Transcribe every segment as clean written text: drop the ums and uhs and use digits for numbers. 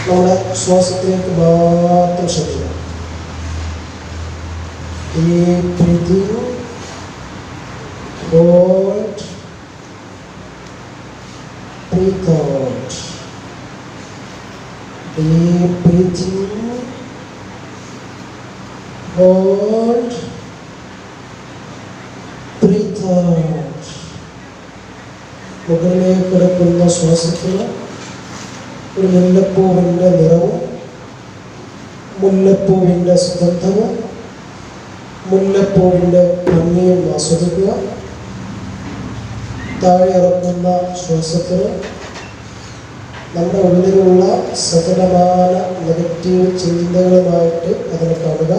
നമ്മുടെ ശ്വാസത്തിലേക്ക് മാത്രം ശ്രദ്ധിക്കുക. Deep breathing, hold, breathe out. Deep breathing, hold, breathe out. മുകളിലേക്ക് എടുക്കുന്ന ശ്വാസത്തിന് ഒരു മുല്ലപ്പൂവിൻ്റെ നിറവും മുല്ലപ്പൂവിൻ്റെ സുഗന്ധവും മുല്ലപ്പൂവിൻ്റെ ഭംഗിയും ആസ്വദിക്കുക. താഴെ ഇറക്കുന്ന ശ്വാസത്തിന് നമ്മുടെ ഉള്ളിലുള്ള സകലമായ നെഗറ്റീവ് ചിന്തകളുമായിട്ട് അതിനെ കാണുക.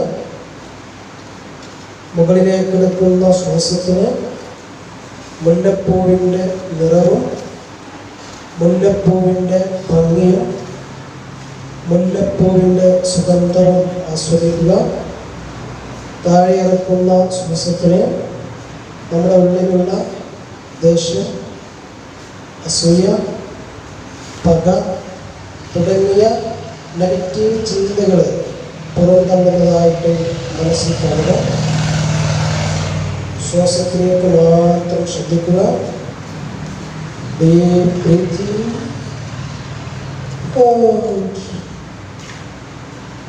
മുകളിലേക്ക് എടുക്കുന്ന ശ്വാസത്തിന് മുല്ലപ്പൂവിൻ്റെ നിറവും മുല്ലപ്പൂവിൻ്റെ ഭംഗിയും മുല്ലപ്പൂവിൻ്റെ സുഗന്ധവും ആസ്വദിക്കുക. താഴെ ഇറക്കുന്ന ശ്വാസത്തിന് നമ്മുടെ ഉള്ളിലുള്ള ദേഷ്യം, അസൂയ, പക തുടങ്ങിയ നെഗറ്റീവ് ചിന്തകൾ പുറന്തള്ളുന്നതായിട്ട് മനസ്സിൽ കാണുക. ശ്വാസത്തിലേക്ക് മാത്രം ശ്രദ്ധിക്കുക. Deep breathing, hold,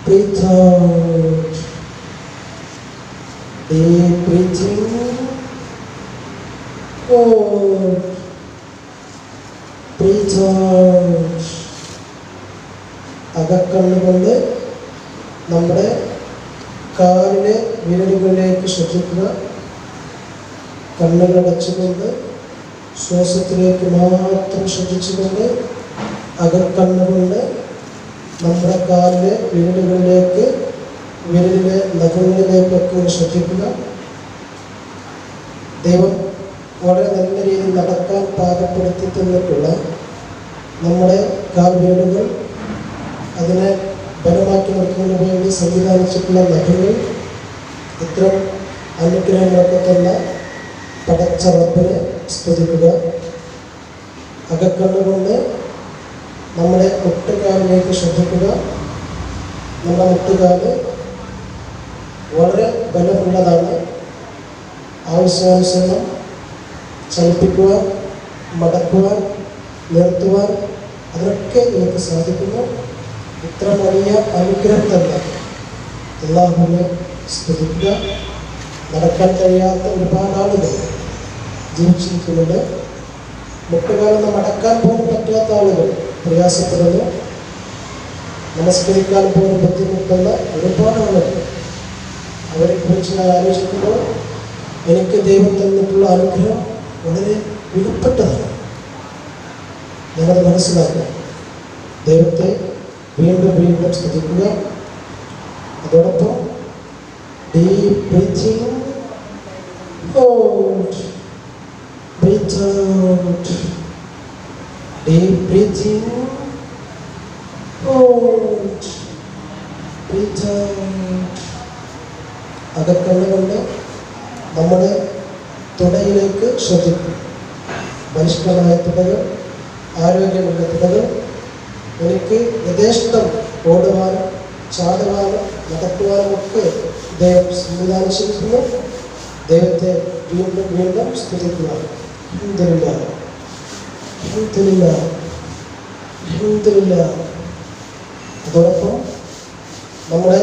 breathe out. Deep breathing, hold, breathe out. അകക്കണ്ണുകൊണ്ട് നമ്മുടെ കാലിലെ വിരലുകളിലേക്ക് ശ്രദ്ധിക്കുക. കണ്ണുകൾ അടച്ചുകൊണ്ട് ശ്വാസത്തിലേക്ക് മാത്രം ശ്രദ്ധിച്ചുകൊണ്ട് അകക്കണ്ണുകൊണ്ട് നമ്മുടെ കാലിലെ വിരലുകളിലേക്ക് വിരലിലെ നഖങ്ങളിലേക്കൊക്കെ ശ്രദ്ധിക്കുക. ദൈവം വളരെ നല്ല രീതിയിൽ നടക്കാൻ പാകപ്പെടുത്തി തന്നിട്ടുള്ള നമ്മുടെ കാൽ വിരലുകൾ, അതിനെ ബലമാക്കി നിർത്തുന്നതിന് വേണ്ടി സംവിധാനിച്ചിട്ടുള്ള നഖങ്ങൾ, ഇത്തരം അനുഗ്രഹങ്ങളൊക്കെ തന്നെ പടച്ച റബ്ബിനെ സ്തുതിക്കുക. അകക്കണ്ണുകൊണ്ട് നമ്മുടെ മുട്ടുകാലിലേക്ക് ശ്രദ്ധിക്കുക. നമ്മുടെ മുട്ടുകാല് വളരെ ബലമുള്ളതാണ്. ആവശ്യാനുസരണം ചലിപ്പിക്കുവാൻ, മടക്കുവാൻ, നിർത്തുവാൻ അതൊക്കെ നിങ്ങൾക്ക് സാധിക്കുന്നു. ഇത്ര വലിയ അനുഗ്രഹം തന്നെ അല്ലാഹുവിനെ സ്തുതിക്കുക. നടക്കാൻ കഴിയാത്ത ഒരുപാട് ആളുകൾ ജീവിച്ചിരിക്കുന്നുണ്ട്. മുട്ടുകാലൊന്ന് മടക്കാൻ പോലും പറ്റാത്ത ആളുകൾ പ്രയാസപ്പെടുന്നു. നമസ്കരിക്കാൻ പോലും ബുദ്ധിമുട്ടുന്ന ഒരുപാട് ആളുകൾ. അവരെക്കുറിച്ച് ഞാൻ ആലോചിക്കുമ്പോൾ എനിക്ക് ദൈവം തന്നിട്ടുള്ള അനുഗ്രഹം വളരെ വിലപ്പെട്ടതാണ്. ഞങ്ങൾ മനസ്സിലാക്കുക. ദൈവത്തെ വീണ്ടും വീണ്ടും സ്തുതിക്കുക. അതോടൊപ്പം deep breathing, hold, breathe out. Deep breathing, hold, breathe out. അകക്കണ്ണുകൊണ്ട് നമ്മുടെ തുടയിലേക്ക് ശ്രദ്ധിക്കും. ബലിഷ്ഠമായ തുടകൾ, ആരോഗ്യമുള്ള തുടകൾ. എനിക്ക് യഥേഷ്ടം ഓടുവാനും ചാടുവാനും നടക്കുവാനും ഒക്കെ ദൈവം സംവിധാനിച്ചിരിക്കുന്നു. ദൈവത്തെ വീണ്ടും വീണ്ടും സ്തുതിക്കുക. അൽഹംദുലില്ലാഹ്, അൽഹംദുലില്ലാഹ്, അൽഹംദുലില്ലാഹ്. അതോടൊപ്പം നമ്മുടെ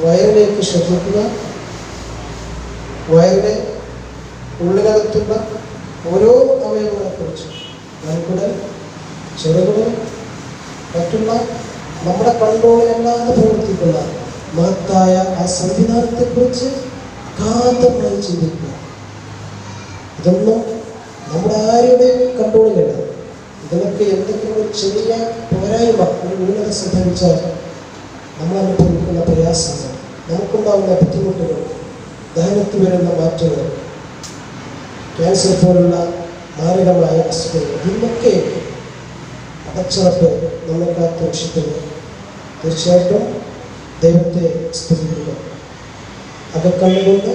വയറിലേക്ക് ശ്രദ്ധിക്കുക. വയറിനെ ഉള്ളിനകത്തുള്ള ഓരോ അവയവങ്ങളെക്കുറിച്ച്, വൻകുടൽ, ചെറുകുടൽ, മറ്റുള്ള നമ്മുടെ കൺട്രോളിലല്ലാതെ പ്രവർത്തിക്കുന്ന മഹത്തായ ആ സംവിധാനത്തെക്കുറിച്ച് അഗാധമായി ചിന്തിക്കുക. ഇതൊന്നും നമ്മുടെ ആരുടെയും കൺട്രോളിലല്ല. ഇതിനൊക്കെ എന്തെങ്കിലും ഒരു ചെറിയ പോരായ്മ, ഒരു ന്യൂനത സംഭവിച്ചാൽ നമ്മൾ അനുഭവിക്കുന്ന പ്രയാസങ്ങൾ, നമുക്കുണ്ടാകുന്ന ബുദ്ധിമുട്ടുകൾ, ദഹനത്തിൽ വരുന്ന മാറ്റങ്ങൾ, ക്യാൻസർ പോലുള്ള മാരകമായ അസുഖങ്ങൾ, ഇതിനൊക്കെ അടച്ചറപ്പ് നമ്മെ കാത്ത് രക്ഷിക്കുന്നു. തീർച്ചയായിട്ടും ദൈവത്തെ സ്തുതിക്കുക. അകക്കണ്ണുകൊണ്ട്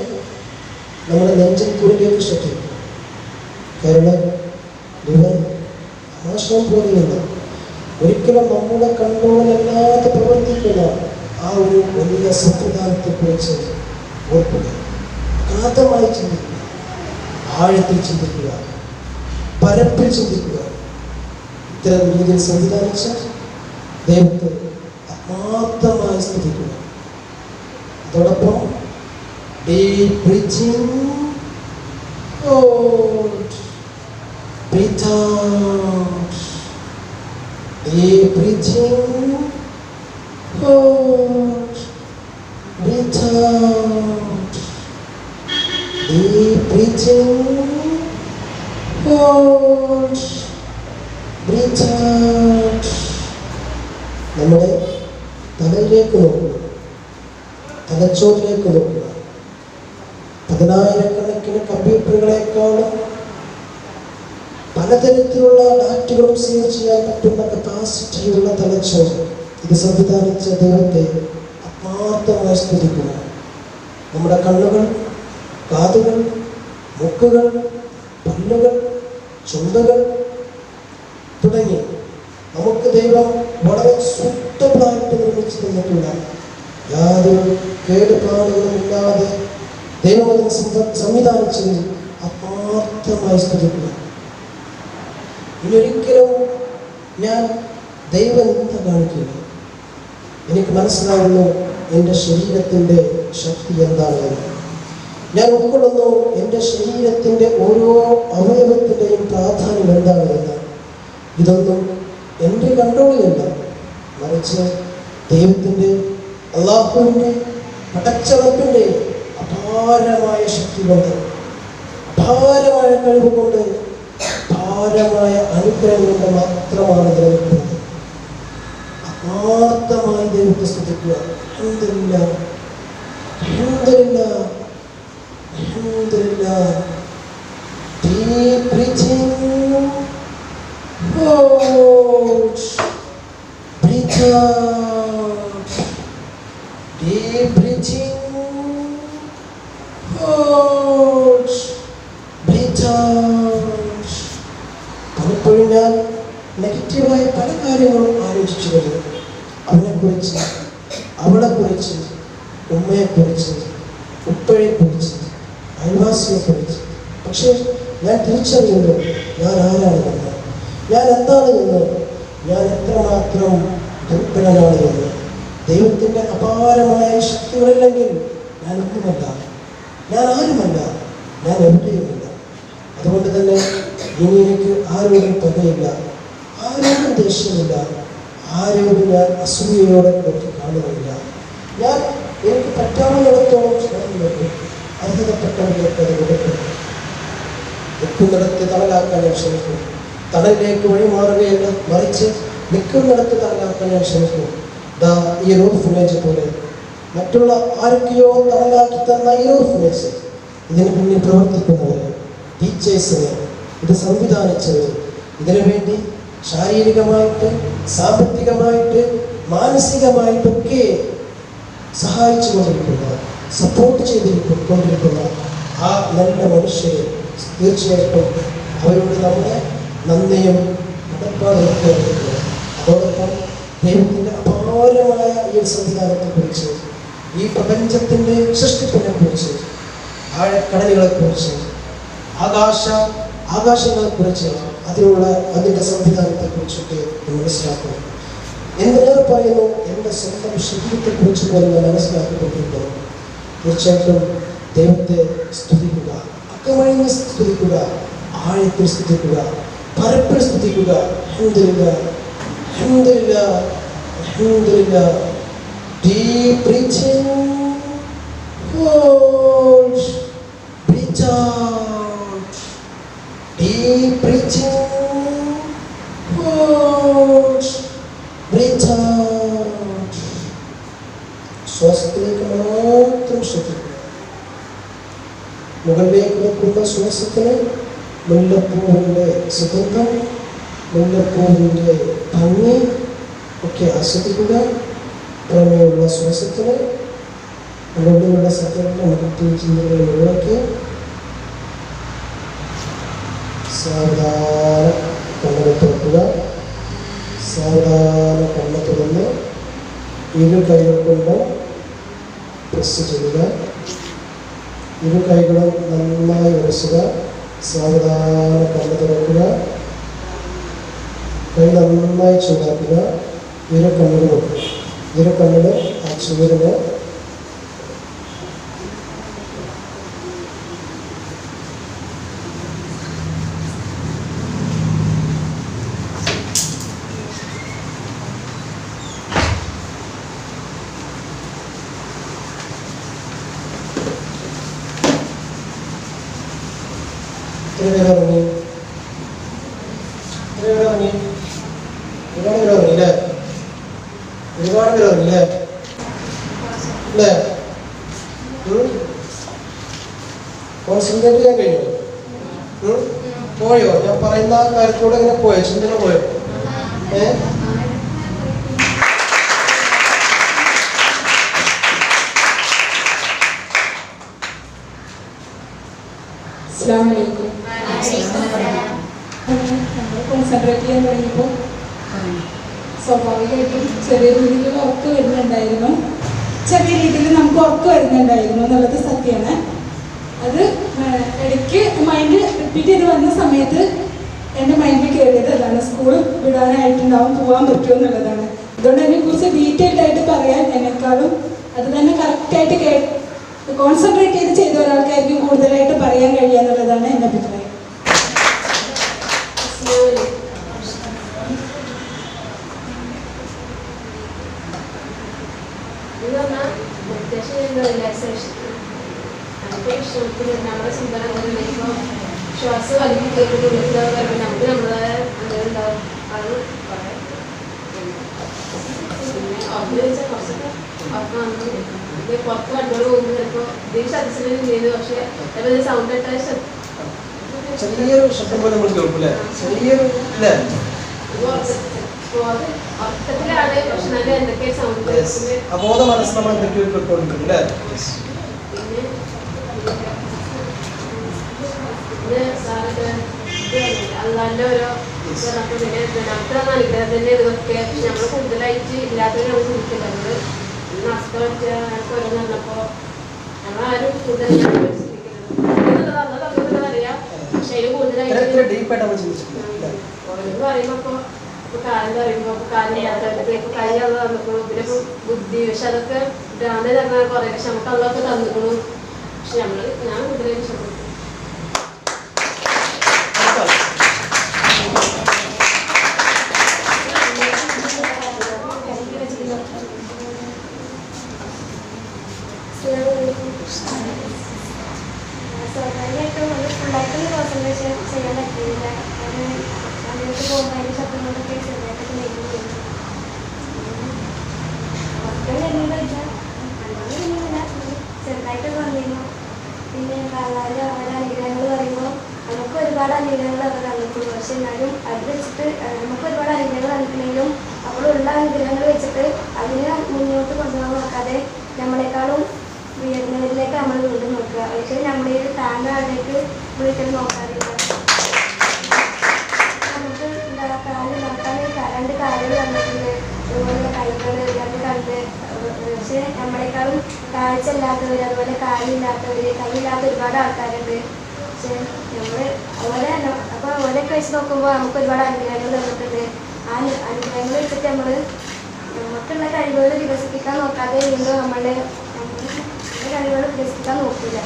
നമ്മുടെ നെഞ്ചിൻ കൂടിലേക്ക് ശ്രദ്ധിക്കുക. കാരണം ലിവർ ആശ്രമം പോലെയുള്ള ഒരിക്കലും നമ്മുടെ കൺട്രോളിലല്ലാതെ പ്രവർത്തിക്കുന്ന ആ ഒരു വലിയ സംവിധാനത്തെക്കുറിച്ച് ഓർക്കുക. അഗാധമായി ചിന്തിക്കുക, ആഴത്തിൽ ചിന്തിക്കുക, പരപ്പിൽ ചിന്തിക്കുക. ഇത്തരം രീതിയിൽ സംവിധാനിച്ച ദൈവത്തെ ആത്മാർത്ഥമായി സ്തുതിക്കുക. അതോടൊപ്പം deep breathing out, breathe out, deep breathing out, breathe out, deep breathing out, breathe out. നമ്മുടെ തലയിലേക്ക് നോക്കുക, തലച്ചോറിലേക്ക് നോക്കുക. 10,000-കണക്കിന് കമ്പ്യൂട്ടറുകളെക്കാളും പലതരത്തിലുള്ള ഡാറ്റകളും സേവ് ചെയ്യാൻ പറ്റുന്ന കപ്പാസിറ്റിയുള്ള തലച്ചോറ്. ഇത് സംവിധാനിച്ച ദൈവത്തെ ആത്മാർത്ഥമായി സ്തുതിക്കുക. നമ്മുടെ കണ്ണുകൾ, കാതുകൾ, മൂക്കുകൾ, പല്ലുകൾ, ചുണ്ടുകൾ തുടങ്ങി നമുക്ക് ദൈവം വളരെ സൂക്തമായിട്ട് നിർമ്മിച്ചു തന്നിട്ടുള്ള യാതൊരു കേടുപാടുകളും ഇല്ലാതെ ദൈവം അതിനെ സംവിധാനിച്ചതിൽ ആത്മാർത്ഥമായി സ്തുതിക്കുക. ഇനിയൊരിക്കലും ഞാൻ ദൈവനിന്ദ കാണിക്കില്ല. എനിക്ക് മനസ്സിലാവുന്നു എൻ്റെ ശരീരത്തിൻ്റെ ശക്തി എന്താണെന്ന്. ഞാൻ ഉൾക്കൊള്ളുന്നു എൻ്റെ ശരീരത്തിൻ്റെ ഓരോ അവയവത്തിൻ്റെയും പ്രാധാന്യം എന്താണ് എന്ന്. ഇതൊന്നും എൻ്റെ കൺട്രോളിലല്ല, മറിച്ച് ദൈവത്തിൻ്റെ, അള്ളാഹുവിൻ്റെ, പടച്ചറപ്പിൻ്റെ അപാരമായ ശക്തി കൊണ്ട്, അപാരമായ കഴിവ് കൊണ്ട്, അപാരമായ അനുഗ്രഹം കൊണ്ട് മാത്രമാണ് നിലനിൽക്കുന്നത്. ആത്മാർത്ഥമായി ദൈവത്തെ സ്തുതിക്കുക. അൽഹംദുലില്ലാഹ്, അൽഹംദുലില്ലാഹ്, അൽഹംദുലില്ലാഹ്. Deep breathing out, breathe out. Deep breathing out, breathe out. പലപ്പോഴും ഞാൻ നെഗറ്റീവായ പല കാര്യങ്ങളും ആലോചിച്ചു വരുന്നു. അവനെക്കുറിച്ച്, അവളെക്കുറിച്ച്, ഉമ്മയെക്കുറിച്ച്, ഉപ്പയെക്കുറിച്ച്, അയൽവാസിയെക്കുറിച്ച്. പക്ഷേ ഞാൻ തിരിച്ചറിയുന്നു ഞാൻ ആരാണെന്ന്, ഞാൻ എന്താണ് എന്ന്, ഞാൻ എത്രമാത്രം ദുർബലനാണ് എന്ന്. ദൈവത്തിൻ്റെ അപാരമായ ശക്തികളില്ലെങ്കിൽ ഞാൻ ഒന്നുമല്ല, ഞാൻ ആരുമല്ല, ഞാൻ എവിടെയുമില്ല. അതുകൊണ്ട് തന്നെ ഇനി എനിക്ക് ആരോടും പകയില്ല, ആരോടും ദേഷ്യമില്ല, ആരോടും ഞാൻ അസൂയയോടെ നോക്കി കാണുന്നില്ല. ഞാൻ എനിക്ക് പറ്റാവുന്നിടത്തോളം ശ്രമിക്കും, അർഹതപ്പെട്ടവർക്ക് അത് കൊടുക്കും. നിൽക്കുന്നിടത്ത് തണലാക്കാൻ ഞാൻ ശ്രമിക്കും. തണലിലേക്ക് വഴിമാറുകയല്ല, മറിച്ച് നിൽക്കുന്നിടത്ത് തണലാക്കാൻ ഞാൻ ശ്രമിക്കും. ഈ ഓർഫനേജ് പോലെ മറ്റുള്ള ആരൊക്കെയോ തണലാക്കി തന്ന ഈ ഓർഫനേജ്, ഇതിന് പിന്നിൽ പ്രവർത്തിക്കുന്നവർ, ടീച്ചേഴ്സിന്, ഇത് സംവിധാനിച്ചവർ, ഇതിനു വേണ്ടി ശാരീരികമായിട്ട്, സാമ്പത്തികമായിട്ട്, മാനസികമായിട്ടൊക്കെ സഹായിച്ചു കൊണ്ടിരിക്കുന്ന, സപ്പോർട്ട് ചെയ്തുകൊണ്ടിരിക്കുന്ന ആ നല്ല മനുഷ്യരെ തീർച്ചയായിട്ടും അവരോട് നമ്മുടെ നന്ദിയും കടപ്പാടുമൊക്കെ അറിയിക്കുക. അതോടൊപ്പം ദൈവത്തിൻ്റെ അപാരമായ ഈ സംവിധാനത്തെക്കുറിച്ച്, ഈ പ്രപഞ്ചത്തിൻ്റെ സൃഷ്ടിപ്പിനെക്കുറിച്ച്, ആഴക്കടലുകളെക്കുറിച്ച്, ആകാശങ്ങളെക്കുറിച്ച്, അതിൻ്റെ സംവിധാനത്തെക്കുറിച്ചൊക്കെ മനസ്സിലാക്കണം. എന്തിനേറെ പറയുന്നു, എൻ്റെ സ്വന്തം ശരീരത്തെക്കുറിച്ച് പോലും ഞാൻ മനസ്സിലാക്കിക്കൊണ്ടിരിക്കുന്നു. തീർച്ചയായിട്ടും ദൈവത്തെ സ്തുതിക്കുക, അക്കമഴിഞ്ഞ് സ്തുതിക്കുക, ആഴത്തിൽ സ്തുതിക്കുക, പരപ്പിൽ സ്തുതിക്കുക. അൽഹംദുലില്ലാഹ്, അൽഹംദുലില്ലാഹ്, അൽഹംദുലില്ലാഹ്. Deep breathing out, breathe out. Deep breathing out, breathe out. ശ്വാസത്തിലേക്ക് മാത്രം ശ്രദ്ധിക്കുക. മുകളിലേക്ക് വെക്കുന്ന ശ്വാസത്തിന് മുല്ലപ്പൂവിൻ്റെ സുഗന്ധം, മുല്ലപ്പൂവിൻ്റെ ഭംഗി ഒക്കെ ആസ്വദിക്കുക. പുറമെയുള്ള ശ്വാസത്തിന് മുകളിലുള്ള സത്യങ്ങളുടെ നെഗറ്റീവ് ചിന്തകളെ ഒഴിവാക്കി സാവധാനം കണ്ണുകൾ തുറക്കുക. സാവധാനം കണ്ണ് തുറന്ന് ഇരു കൈകൾ കൊണ്ട് പ്രസ് ചെയ്യുക. ഇരു കൈകളും നന്നായി ഉരസുക. സാവധാനം കണ്ണ് തുറക്കുക. കൈ നന്നായി ചൂടാക്കുക. ഇരു കണ്ണുകളും ആ ചൂടിന് ഇറങ്ങി ഒരുപാട് പേര് ഇറങ്ങില്ലേ അല്ലേ? കോൺസെൻട്രേറ്റ് ചെയ്യാൻ കഴിഞ്ഞു? പോയോ? ഞാൻ പറയുന്ന കാര്യത്തോടെ ഇങ്ങനെ പോയോ? ചിന്തന പോയോ? കോൺസെൻട്രേറ്റ് ചെയ്യാൻ തുടങ്ങിയപ്പോൾ സ്വാഭാവികമായിട്ടും ചെറിയ രീതിയിൽ ഉറക്കം വരുന്നുണ്ടായിരുന്നു. എന്നുള്ളത് സത്യമാണ്. അത് ഇടയ്ക്ക് മൈൻഡ് റിപ്പീറ്റ് ചെയ്ത് വന്ന സമയത്ത് എൻ്റെ മൈൻഡിൽ കയറിയത് അതാണ്, സ്കൂൾ വിടാനായിട്ടുണ്ടാവും, പോകാൻ പറ്റുമോ എന്നുള്ളതാണ്. അതുകൊണ്ട് അതിനെക്കുറിച്ച് ഡീറ്റെയിൽഡ് ആയിട്ട് പറയാൻ എന്നെക്കാളും അത് തന്നെ കറക്റ്റായിട്ട് കോൺസെൻട്രേറ്റ് ചെയ്ത ഒരാൾക്കായിരിക്കും കൂടുതലായിട്ട് പറയാൻ കഴിയുക എന്നുള്ളതാണ് എൻ്റെ അഭിപ്രായം. ശ്വാസം വലിയ കേൾക്കുന്നുണ്ടാവും, നമുക്ക് നമ്മളെ ഉണ്ടാവും. അത് പറയാം. പിന്നെ ഉറപ്പ് ചോദിച്ചാൽ കുറച്ചൊക്കെ ഉറപ്പ് വന്നു. ഇത് പുറത്ത് കണ്ടോട് പോകുമ്പോൾ ചിലപ്പോൾ ഇതിൽ ശ്രദ്ധിച്ചിട്ടുണ്ടെങ്കിൽ ചെയ്തു. പക്ഷേ ചിലപ്പോൾ ഇത് സൗണ്ട് ഇട്ടാൽ ചെറിയൊരു ശബ്ദം പോലെ നമ്മൾ കേൾക്കൂലേ? ചെറിയൊരു ഉറക്കത്തിലാണ്. പക്ഷെ നല്ല എന്തൊക്കെ സൗണ്ട് അബോധ മനസ്സ് നമ്മൾ എന്തൊക്കെയോ കേൾക്കൊണ്ടിരിക്കും അല്ലേ? അല്ലാണ്ട് ഓരോ നമുക്ക് അനുഗ്രഹം തന്നെ ഇതൊക്കെ. പക്ഷെ നമ്മൾ കൂടുതലായിട്ട് ഇല്ലാത്തവരെ നമ്മൾ ചിന്തിക്കില്ല. നമ്മള് നഷ്ടം ഓരോന്ന് പറഞ്ഞപ്പോ നമ്മളാരും കൂടുതലായിട്ട് ചിന്തിക്കുന്നത് അറിയാം. പക്ഷെ അതിന് കൂടുതലായിട്ട് പറയുമ്പോ ഇപ്പൊ കാര്യം പറയുമ്പോ കാലില്ലാത്തവർക്ക് ഇപ്പൊ കാര്യം അത് തന്നിക്കണു. പിന്നെ ഇപ്പൊ ബുദ്ധി, പക്ഷെ അതൊക്കെ ഭ്രാന്ത് തന്നാൽ കുറെ. പക്ഷെ നമുക്ക് അതൊക്കെ തന്നിക്കണു. പക്ഷെ ഞാൻ കൂടുതലായിട്ട് ശ്രമിക്കും. സ്വാഭാവികമായിട്ടും അത് ഫുള്ളായിട്ടൊന്നും കോൺസെൻട്രേഷൻ ചെയ്യാൻ പറ്റിയില്ല. അതിലേക്ക് പോകുമ്പോൾ അതിൻ്റെ ശബ്ദം കൊണ്ടൊക്കെ ചെറുതായിട്ടൊക്കെ നെയ്യുന്നു. ഒട്ടും വരുന്നത് വെച്ചാൽ നല്ലോണം വരുന്നില്ല, ചെറുതായിട്ടൊക്കെ വന്നിരുന്നു. പിന്നെ കാലാല് അവരുടെ അനുഗ്രഹങ്ങൾ പറയുമ്പോൾ നമുക്ക് ഒരുപാട് അനുഗ്രഹങ്ങൾ അവർ തന്നിട്ടുള്ളൂ. പക്ഷെ എന്നാലും അത് വെച്ചിട്ട് നമുക്ക് ഒരുപാട് അനുഗ്രഹങ്ങൾ തന്നിട്ടുണ്ടെങ്കിലും അപ്പോഴുള്ള അനുഗ്രഹങ്ങൾ വെച്ചിട്ട് അതിനെ മുന്നോട്ട് കൊണ്ടുപോകാൻ നോക്കാതെ നമ്മളെക്കാളും ഉയർന്നവരിലേക്ക് നമ്മൾ വീണ്ടും നോക്കുക. ഒരിക്കലും നമ്മുടെ ഒരു താഴ്ന്ന ആളിലേക്ക് ഒരിക്കലും നോക്കാറില്ല. നമുക്ക് കാല് നോക്കാൻ രണ്ട് കാലുകൾ തന്നിട്ടുണ്ട്, അതുപോലെ കൈകൾ രണ്ട് കണ്ട്. പക്ഷെ നമ്മളെക്കാളും കാഴ്ചയില്ലാത്തവർ, അതുപോലെ കാലില്ലാത്തവർ, കൈയില്ലാത്ത ഒരുപാട് ആൾക്കാരുണ്ട്. പക്ഷെ നമ്മൾ ഓരൊക്കെ വെച്ച് നോക്കുമ്പോൾ നമുക്ക് ഒരുപാട് അനുഗ്രഹങ്ങൾ തന്നിട്ടുണ്ട്. ആ അനുഗ്രഹങ്ങൾ വെച്ചിട്ട് നമുക്കുള്ള കഴിവുകൾ വികസിപ്പിക്കാൻ നോക്കാതെ വീണ്ടും നമ്മളുടെ കഴിവുകൾ വികസിപ്പിക്കാൻ നോക്കില്ല.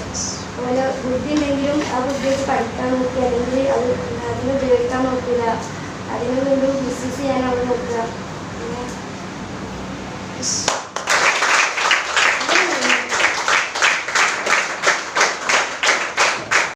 അതുപോലെ ബുദ്ധി ഉണ്ടെങ്കിലും ആ ബുദ്ധി വെച്ച് പഠിക്കാൻ നോക്കി, അല്ലെങ്കിൽ അതിന് ഉപയോഗിക്കാൻ നോക്കില്ല. അതിന് വീണ്ടും ബിസിനസ് ചെയ്യാൻ അവിടെ നോക്കുക.